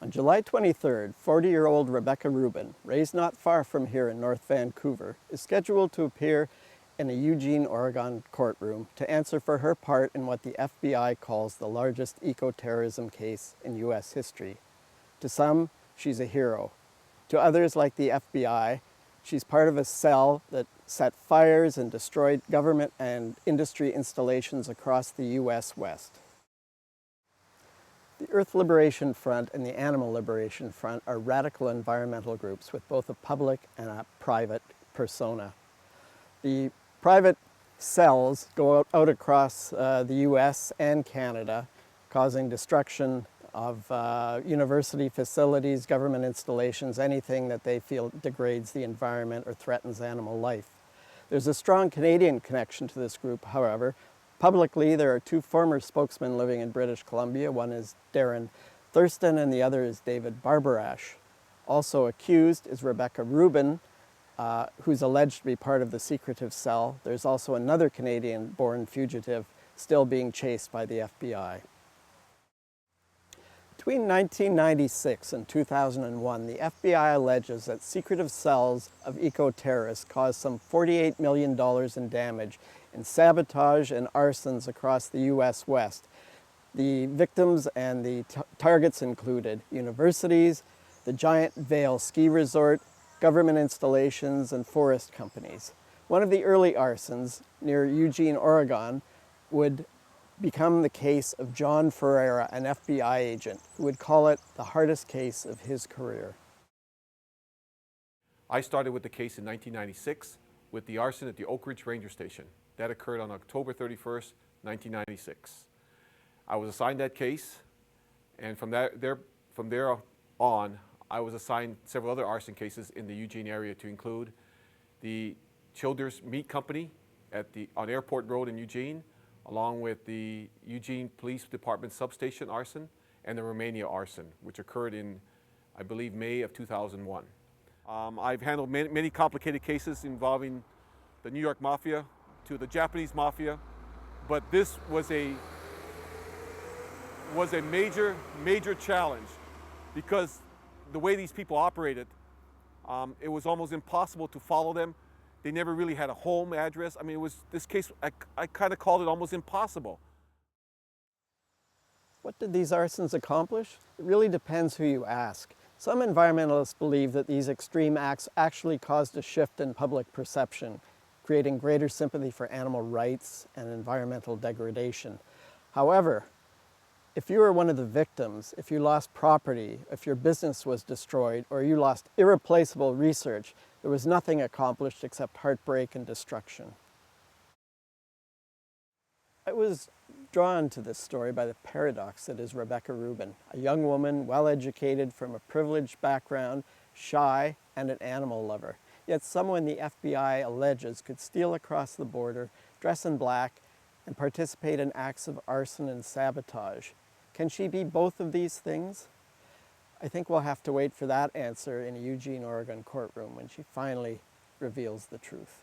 On July 23rd, 40-year-old Rebecca Rubin, raised not far from here in North Vancouver, is scheduled to appear in a Eugene, Oregon courtroom to answer for her part in what the FBI calls the largest eco-terrorism case in U.S. history. To some, she's a hero. To others, like the FBI, she's part of a cell that set fires and destroyed government and industry installations across the U.S. West. The Earth Liberation Front and the Animal Liberation Front are radical environmental groups with both a public and a private persona. The private cells go out across the US and Canada, causing destruction of university facilities, government installations, anything that they feel degrades the environment or threatens animal life. There's a strong Canadian connection to this group, however. Publicly, there are two former spokesmen living in British Columbia. One is Darren Thurston and the other is David Barbarash. Also accused is Rebecca Rubin, who's alleged to be part of the secretive cell. There's also another Canadian-born fugitive still being chased by the FBI. Between 1996 and 2001, the FBI alleges that secretive cells of eco-terrorists caused some $48 million in damage in sabotage and arsons across the U.S. West. The victims and the targets included universities, the Giant Vale ski resort, government installations, and forest companies. One of the early arsons near Eugene, Oregon, would become the case of John Ferreira, an FBI agent, who would call it the hardest case of his career. I started with the case in 1996 with the arson at the Oak Ridge Ranger Station. That occurred on October 31st, 1996. I was assigned that case, and from there on, I was assigned several other arson cases in the Eugene area, to include the Childers Meat Company on Airport Road in Eugene, along with the Eugene Police Department substation arson and the Romania arson, which occurred in, I believe, May of 2001. I've handled many complicated cases involving the New York Mafia to the Japanese Mafia, but this was a major challenge, because the way these people operated, it was almost impossible to follow them. They never really had a home address. I mean, this case, I kind of called it almost impossible. What did these arsons accomplish? It really depends who you ask. Some environmentalists believe that these extreme acts actually caused a shift in public perception, creating greater sympathy for animal rights and environmental degradation. However, if you were one of the victims, if you lost property, if your business was destroyed, or you lost irreplaceable research, there was nothing accomplished except heartbreak and destruction. I was drawn to this story by the paradox that is Rebecca Rubin, a young woman, well-educated, from a privileged background, shy, and an animal lover. Yet someone the FBI alleges could steal across the border, dress in black, and participate in acts of arson and sabotage. Can she be both of these things? I think we'll have to wait for that answer in a Eugene, Oregon courtroom when she finally reveals the truth.